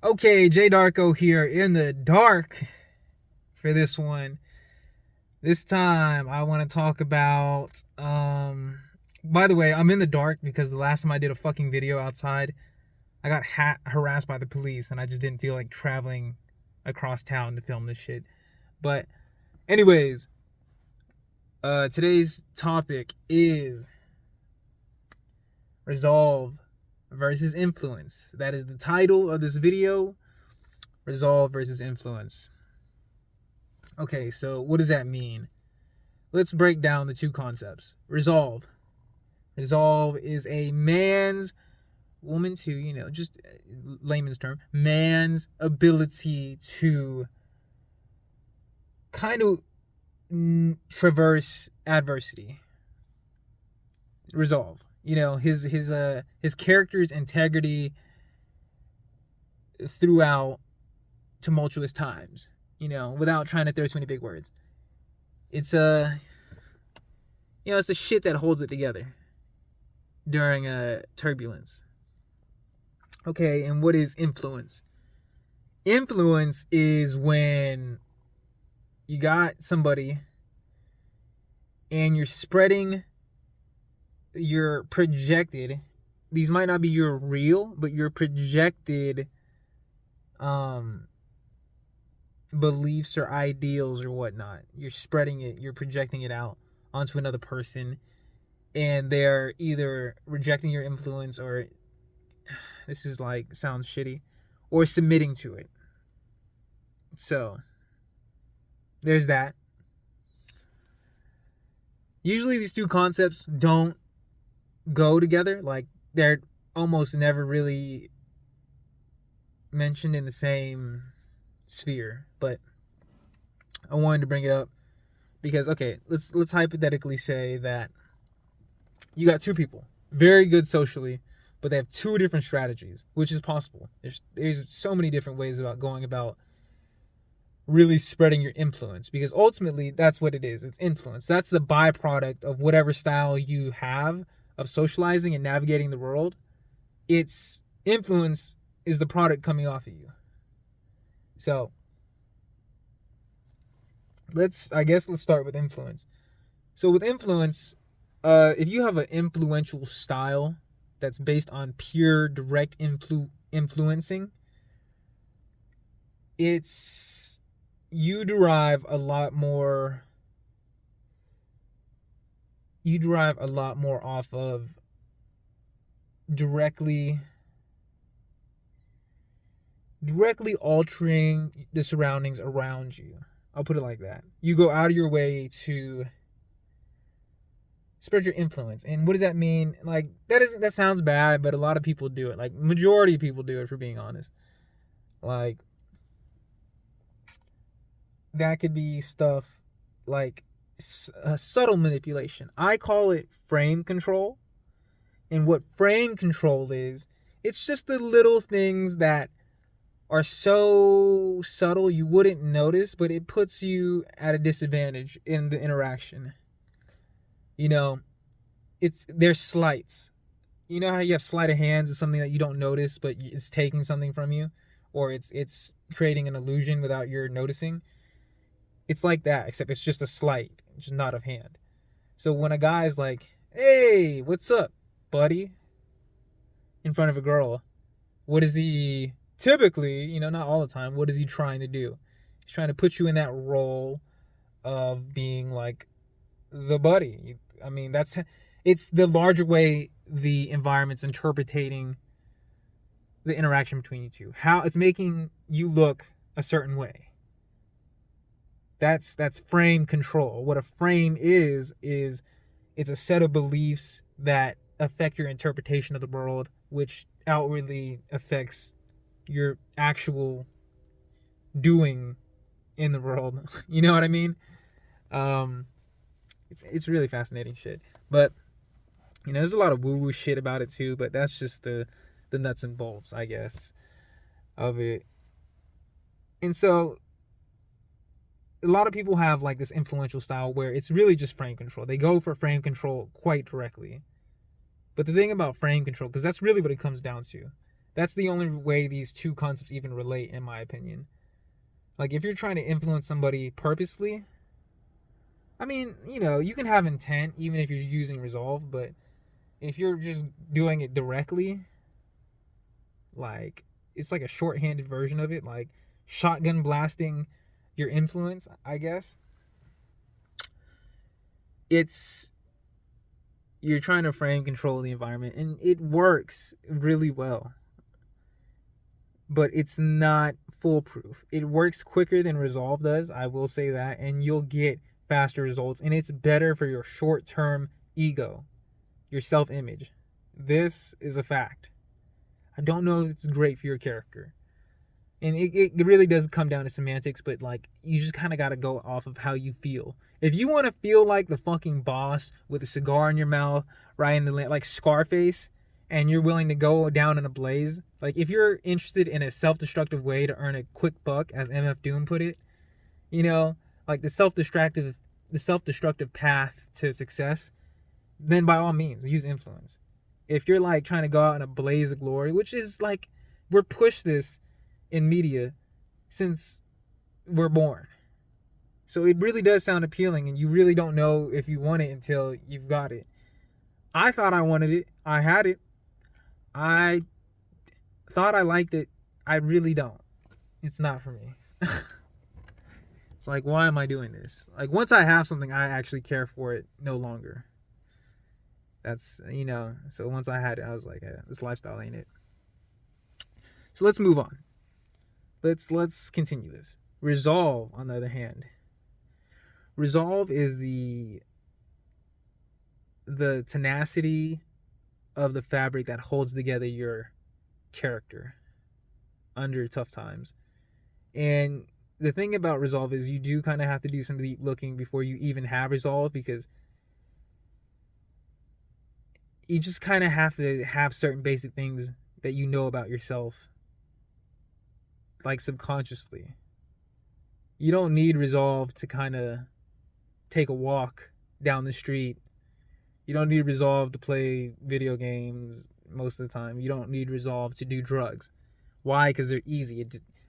Okay, J Darko here in the dark for this one. This time I want to talk about by the way, I'm in the dark because the last time I did a fucking video outside, I got harassed by the police and I just didn't feel like traveling across town to film this shit. But anyways, today's topic is resolve versus influence. That is the title of this video. Resolve versus influence. Okay, so what does that mean? Let's break down the two concepts. Resolve. Resolve is a man's, woman too, just layman's term, man's ability to kind of traverse adversity. Resolve. His character's integrity throughout tumultuous times, without trying to throw too many big words. It's it's the shit that holds it together during a turbulence. Okay, and what is influence? Influence is when you got somebody and you're spreading your projected, these might not be your real, but your projected beliefs or ideals or whatnot. You're spreading it, you're projecting it out onto another person, and they're either rejecting your influence or sounds shitty, or submitting to it. So there's that. Usually these two concepts don't go together. Like, they're almost never really mentioned in the same sphere, but I wanted to bring it up because, okay, let's hypothetically say that you got two people, very good socially, but they have two different strategies, which is possible. There's so many different ways about going about really spreading your influence, because ultimately that's what it is. It's influence. That's the byproduct of whatever style you have of socializing and navigating the world. It's influence is the product coming off of you. So let's start with influence. So with influence, if you have an influential style that's based on pure direct influencing, you derive a lot more off of directly altering the surroundings around you. I'll put it like that. You go out of your way to spread your influence. And what does that mean? Like, that sounds bad, but a lot of people do it. Like, majority of people do it, for being honest. Like, that could be stuff like subtle manipulation. I call it frame control. And what frame control is, it's just the little things that are so subtle you wouldn't notice, but it puts you at a disadvantage in the interaction. There's slights. You know how you have sleight of hands is something that you don't notice, but it's taking something from you, or it's creating an illusion without your noticing. It's like that, except it's just a sleight, just not of hand. So when a guy's like, "Hey, what's up, buddy?" in front of a girl, what is he typically, not all the time, what is he trying to do? He's trying to put you in that role of being like the buddy. I mean, it's the larger way the environment's interpreting the interaction between you two. How it's making you look a certain way. That's frame control. What a frame is it's a set of beliefs that affect your interpretation of the world, which outwardly affects your actual doing in the world. You know what I mean? It's really fascinating shit. But there's a lot of woo-woo shit about it too, but that's just the nuts and bolts, I guess, of it. And so a lot of people have like this influential style where it's really just frame control. They go for frame control quite directly. But the thing about frame control, because that's really what it comes down to, That's the only way these two concepts even relate, in my opinion. Like, if you're trying to influence somebody purposely, I mean, you can have intent even if you're using resolve, but if you're just doing it directly, like, it's like a shorthanded version of it, like shotgun blasting your influence, I guess. You're trying to frame control the environment, and it works really well. But it's not foolproof. It works quicker than resolve does, I will say that, and you'll get faster results, and it's better for your short-term ego, your self-image. This is a fact. I don't know if it's great for your character. And it really does come down to semantics, but like, you just kind of got to go off of how you feel. If you want to feel like the fucking boss with a cigar in your mouth, right in the like Scarface, and you're willing to go down in a blaze, like if you're interested in a self-destructive way to earn a quick buck, as MF Doom put it, like the self-destructive path to success, then by all means use influence. If you're like trying to go out in a blaze of glory, which is like, we're pushed this in media since we're born, so it really does sound appealing, and you really don't know if you want it until you've got it. I thought I wanted it. I had it. I thought I liked it. I really don't. It's not for me. It's like, why am I doing this? Like, once I have something, I actually care for it no longer. That's, so once I had it, I was like, this lifestyle ain't it. So let's move on. Let's continue this. Resolve, on the other hand. Resolve is the tenacity of the fabric that holds together your character under tough times. And the thing about resolve is you do kind of have to do some deep looking before you even have resolve, because you just kind of have to have certain basic things that you know about yourself, like subconsciously. You don't need resolve to kind of take a walk down the street. You don't need resolve to play video games most of the time. You don't need resolve to do drugs. Why? Because they're easy.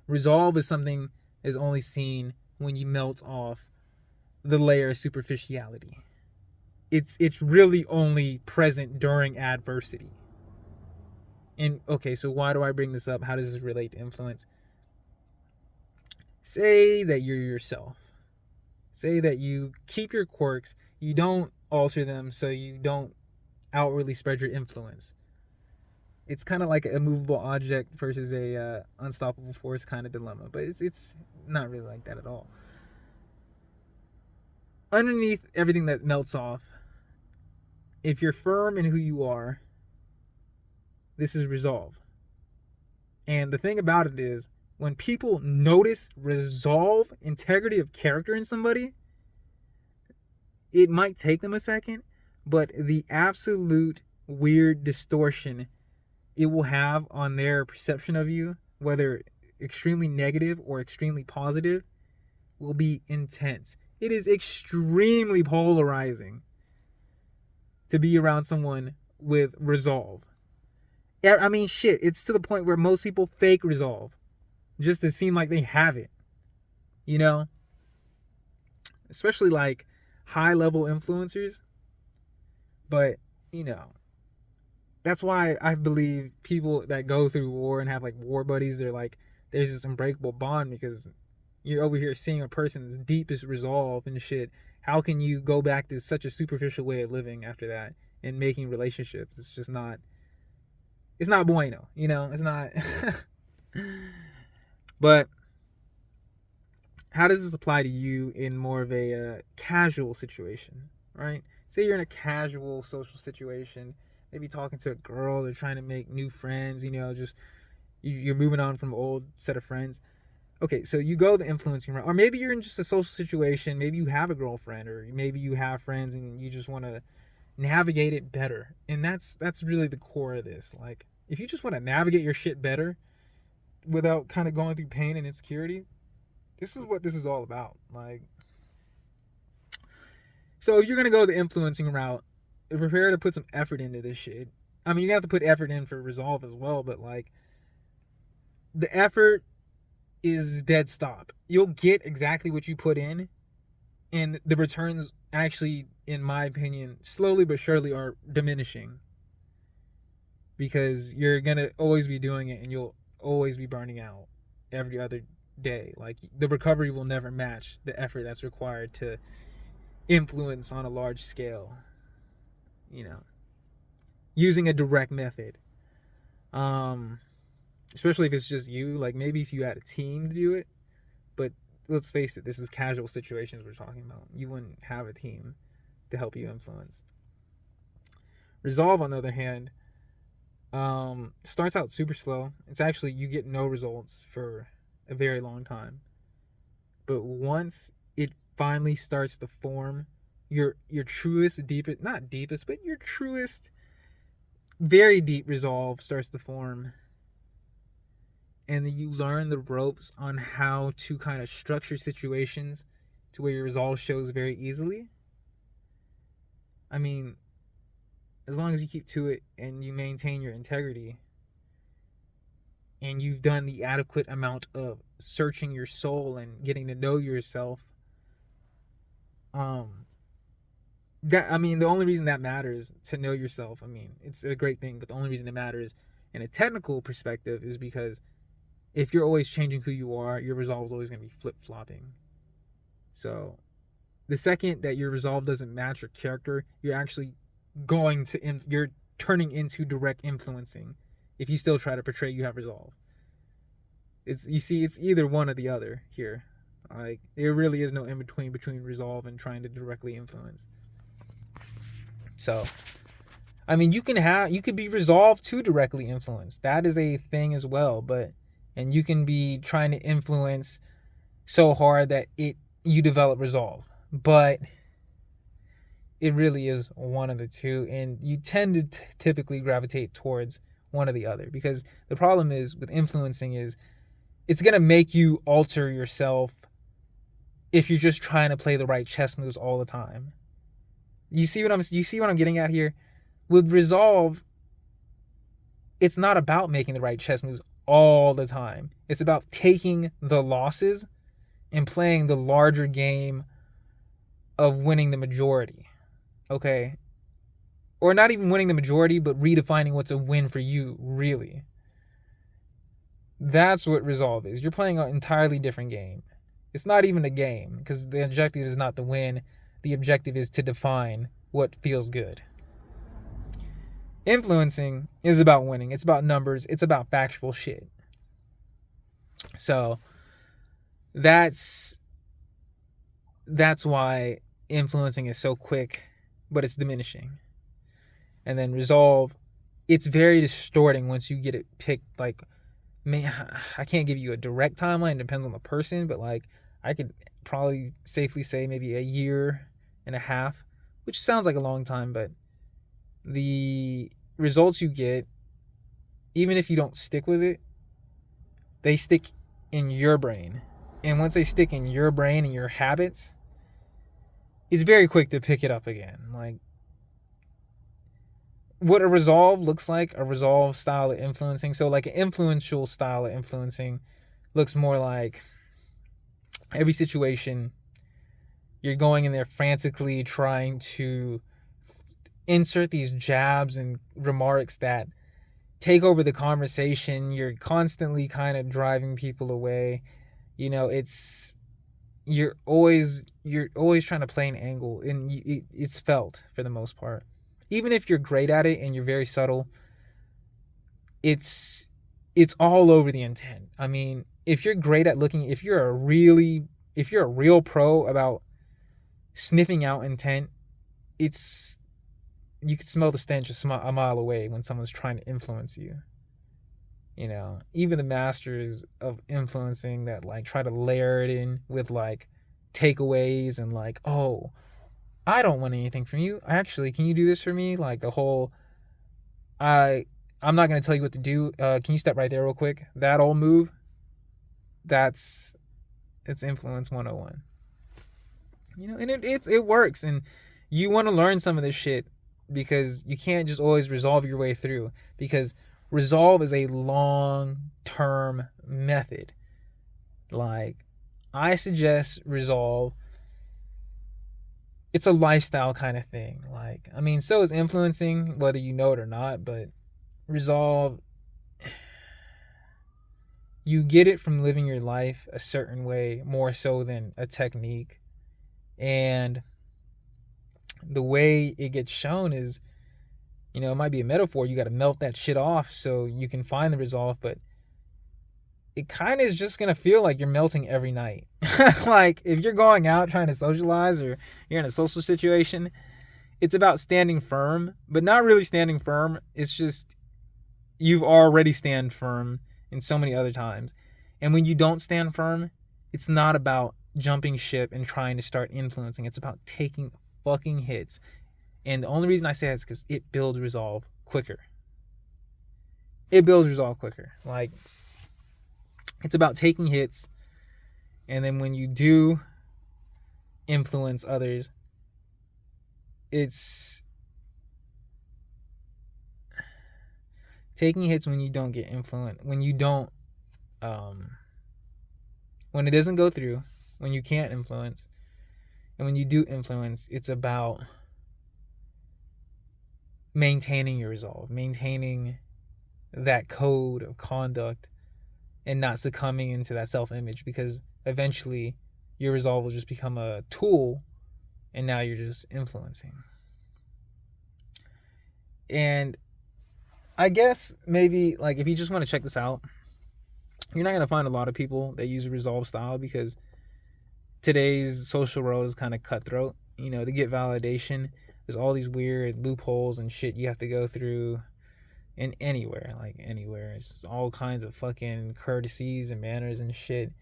Resolve is something is only seen when you melt off the layer of superficiality. It's really only present during adversity. And okay, so why do I bring this up? How does this relate to influence? Say that you're yourself. Say that you keep your quirks, you don't alter them so you don't outwardly spread your influence. It's kind of like a movable object versus a unstoppable force kind of dilemma, but it's not really like that at all. Underneath everything that melts off, if you're firm in who you are, this is resolve. And the thing about it is, when people notice resolve, integrity of character in somebody, it might take them a second, but the absolute weird distortion it will have on their perception of you, whether extremely negative or extremely positive, will be intense. It is extremely polarizing to be around someone with resolve. I mean, shit, it's to the point where most people fake resolve just to seem like they have it. Especially like high level influencers. But, that's why I believe people that go through war and have like war buddies, they're like, there's this unbreakable bond, because you're over here seeing a person's deepest resolve and shit. How can you go back to such a superficial way of living after that and making relationships? It's just not, it's not bueno, it's not. But how does this apply to you in more of a casual situation, right? Say you're in a casual social situation, maybe talking to a girl, they're trying to make new friends, just you're moving on from an old set of friends. Okay, so you go the influencing route, or maybe you're in just a social situation, maybe you have a girlfriend, or maybe you have friends and you just want to navigate it better. And that's really the core of this. Like, if you just want to navigate your shit better without kind of going through pain and insecurity, this is what this is all about. Like, so if you're going to go the influencing route, prepare to put some effort into this shit. I mean, you have to put effort in for resolve as well, but like, the effort is dead stop. You'll get exactly what you put in, and the returns actually, in my opinion, slowly but surely are diminishing, because you're gonna always be doing it and you'll always be burning out every other day. Like, the recovery will never match the effort that's required to influence on a large scale, you know, using a direct method. Especially if it's just you. Like, maybe if you had a team to do it, but let's face it, this is casual situations we're talking about. You wouldn't have a team to help you influence. Resolve, on the other hand, starts out super slow. It's actually, you get no results for a very long time. But once it finally starts to form, your truest, deepest, not deepest, but your truest, very deep resolve starts to form. And then you learn the ropes on how to kind of structure situations to where your resolve shows very easily. I mean, as long as you keep to it and you maintain your integrity, and you've done the adequate amount of searching your soul and getting to know yourself, that, I mean, the only reason that matters to know yourself, I mean, it's a great thing, but the only reason it matters in a technical perspective is because if you're always changing who you are, your resolve is always going to be flip-flopping. So the second that your resolve doesn't match your character, you're actually you're turning into direct influencing if you still try to portray you have resolve. It's either one or the other here. Like, there really is no in between resolve and trying to directly influence. So, I mean, you could be resolved to directly influence. That is a thing as well, and you can be trying to influence so hard that you develop resolve. But it really is one of the two, and you tend to typically gravitate towards one or the other, because the problem is with influencing is it's going to make you alter yourself if you're just trying to play the right chess moves all the time. You see what I'm getting at here? With resolve, it's not about making the right chess moves all the time. It's about taking the losses and playing the larger game of winning the majority. Okay? Or not even winning the majority, but redefining what's a win for you, really. That's what resolve is. You're playing an entirely different game. It's not even a game, because the objective is not to win. The objective is to define what feels good. Influencing is about winning. It's about numbers. It's about factual shit. So that's why influencing is so quick, but it's diminishing. And then resolve, it's very distorting once you get it picked. Like, man, I can't give you a direct timeline. It depends on the person, but like, I could probably safely say maybe a year and a half, which sounds like a long time, but the results you get, even if you don't stick with it, they stick in your brain. And once they stick in your brain and your habits, it's very quick to pick it up again. Like, what a resolve looks like, a resolve style of influencing. So like an influential style of influencing looks more like every situation you're going in there frantically trying to insert these jabs and remarks that take over the conversation. You're constantly kind of driving people away. You know, you're always trying to play an angle, and it's felt for the most part. Even if you're great at it and you're very subtle, it's all over the intent. I mean, if you're great at if you're a real pro about sniffing out intent, you can smell the stench a mile away when someone's trying to influence you. You know, even the masters of influencing that like try to layer it in with like takeaways and like, oh, I don't want anything from you. Actually, can you do this for me? Like the whole, I'm not going to tell you what to do. Can you step right there real quick? That old move, it's influence 101. You know, and it works. And you want to learn some of this shit because you can't just always resolve your way through. Because Resolve is a long-term method. Like, I suggest Resolve. It's a lifestyle kind of thing. Like, I mean, so is influencing, whether you know it or not, but Resolve, you get it from living your life a certain way more so than a technique. And the way it gets shown is, it might be a metaphor. You got to melt that shit off so you can find the resolve, but it kind of is just going to feel like you're melting every night. Like, if you're going out trying to socialize or you're in a social situation, it's about standing firm, but not really standing firm. It's just you've already stand firm in so many other times. And when you don't stand firm, it's not about jumping ship and trying to start influencing. It's about taking fucking hits. And the only reason I say that is because it builds resolve quicker. It builds resolve quicker. Like, it's about taking hits. And then when you do influence others, it's taking hits when you don't get influenced, when you don't, when it doesn't go through, when you can't influence, and when you do influence, it's about maintaining your resolve, maintaining that code of conduct, and not succumbing into that self-image, because eventually your resolve will just become a tool, and now you're just influencing. And I guess maybe, like, if you just want to check this out, you're not going to find a lot of people that use a resolve style, because today's social world is kind of cutthroat. To get validation, there's all these weird loopholes and shit you have to go through in anywhere. It's all kinds of fucking courtesies and manners and shit,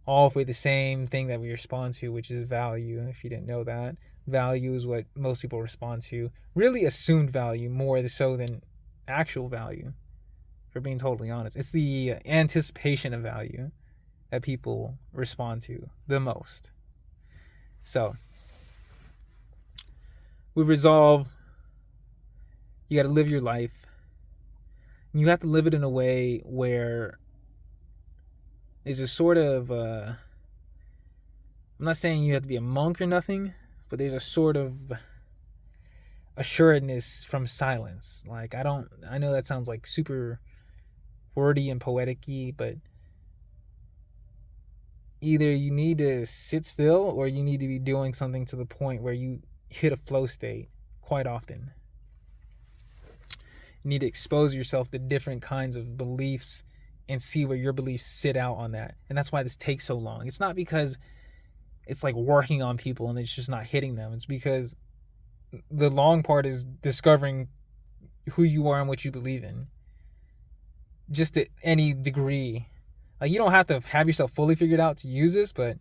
all for the same thing that we respond to, which is value. If you didn't know that, value is what most people respond to. Really assumed value more so than actual value, for being totally honest. It's the anticipation of value that people respond to the most. So, with resolve, you got to live your life. You have to live it in a way where there's a sort of, I'm not saying you have to be a monk or nothing, but there's a sort of assuredness from silence. Like, I know that sounds like super wordy and poetic-y, but either you need to sit still or you need to be doing something to the point where you hit a flow state quite often. You need to expose yourself to different kinds of beliefs and see where your beliefs sit out on that. And that's why this takes so long. It's not because it's like working on people and it's just not hitting them. It's because the long part is discovering who you are and what you believe in, just to any degree. Like, you don't have to have yourself fully figured out to use this, but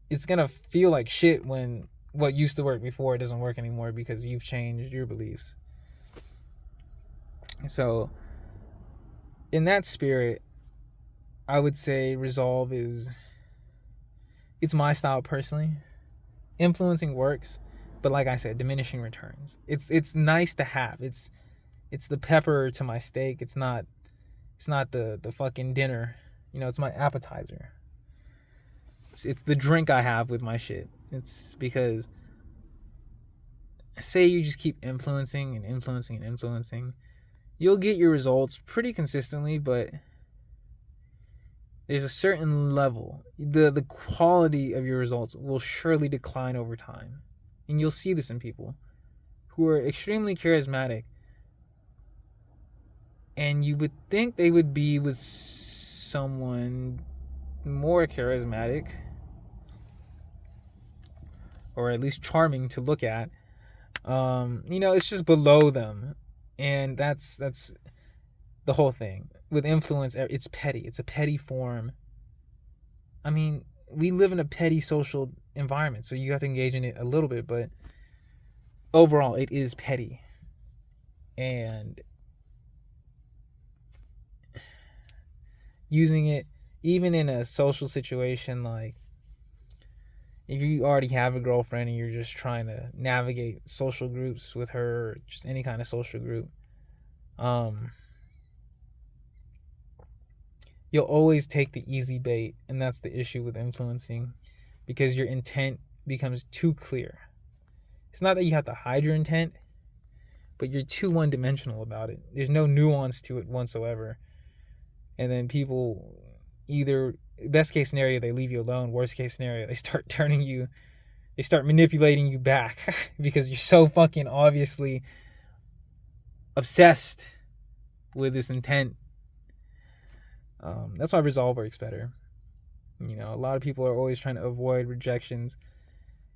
it's gonna feel like shit when what used to work before doesn't work anymore because you've changed your beliefs. So, in that spirit, I would say resolve it's my style personally. Influencing works, but like I said, diminishing returns. It's nice to have. It's the pepper to my steak. It's not the fucking dinner. It's my appetizer. It's the drink I have with my shit. It's because, say you just keep influencing and influencing and influencing, you'll get your results pretty consistently, but there's a certain level. The quality of your results will surely decline over time. And you'll see this in people who are extremely charismatic. And you would think they would be with someone more charismatic, or at least charming to look at. It's just below them. And that's the whole thing. With influence, it's petty. It's a petty form. I mean, we live in a petty social environment, so you have to engage in it a little bit, but overall, it is petty. And using it, even in a social situation, like if you already have a girlfriend and you're just trying to navigate social groups with her, or just any kind of social group, You'll always take the easy bait, and that's the issue with influencing, because your intent becomes too clear. It's not that you have to hide your intent, but you're too one-dimensional about it. There's no nuance to it whatsoever. And then people, either best case scenario, they leave you alone. Worst case scenario, they start manipulating you back because you're so fucking obviously obsessed with this intent. That's why Resolve works better. A lot of people are always trying to avoid rejections.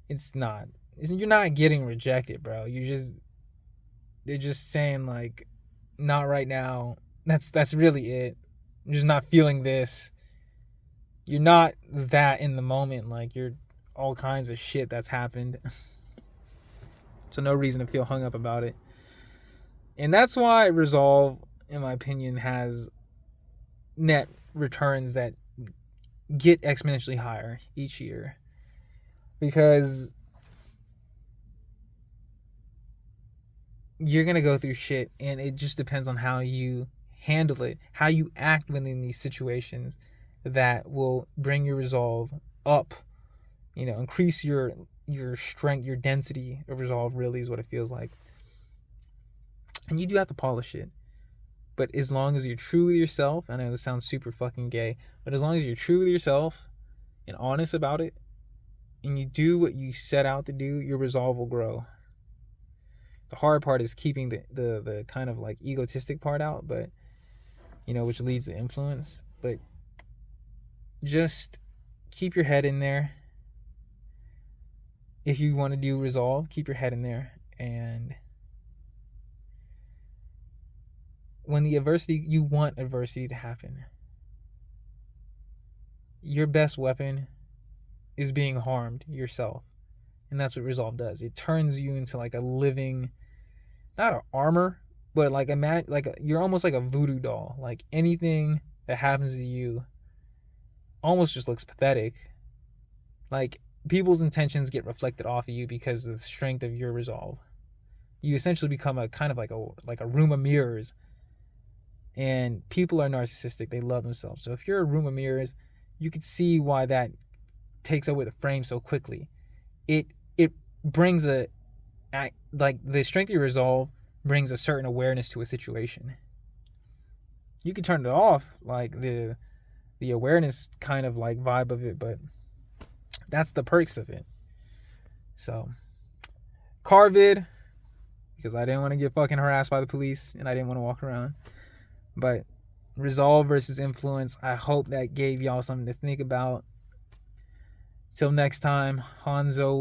You're not getting rejected, bro. They're just saying like, not right now. That's really it. I'm just not feeling this. You're not that in the moment. Like, you're all kinds of shit that's happened. So no reason to feel hung up about it. And that's why Resolve, in my opinion, has net returns that get exponentially higher each year. Because you're going to go through shit, and it just depends on how you handle it, how you act within these situations that will bring your resolve up, increase your strength, your density of resolve, really is what it feels like. And you do have to polish it. But as long as you're true with yourself, I know this sounds super fucking gay, but as long as you're true with yourself and honest about it, and you do what you set out to do, your resolve will grow. The hard part is keeping the kind of like egotistic part out, but which leads to influence. But just keep your head in there. If you want to do resolve, keep your head in there. And when you want adversity to happen. Your best weapon is being harmed yourself. And that's what resolve does. It turns you into like a living, not an armor, but like you're almost like a voodoo doll. Like anything that happens to you almost just looks pathetic. Like people's intentions get reflected off of you because of the strength of your resolve. You essentially become a kind of like a room of mirrors. And people are narcissistic. They love themselves. So if you're a room of mirrors, you could see why that takes over the frame so quickly. It brings the strength of your resolve brings a certain awareness to a situation. You can turn it off, like the awareness kind of like vibe of it, but that's the perks of it. So, car vid, because I didn't want to get fucking harassed by the police and I didn't want to walk around. But resolve versus influence, I hope that gave y'all something to think about. Till next time, Hanzo.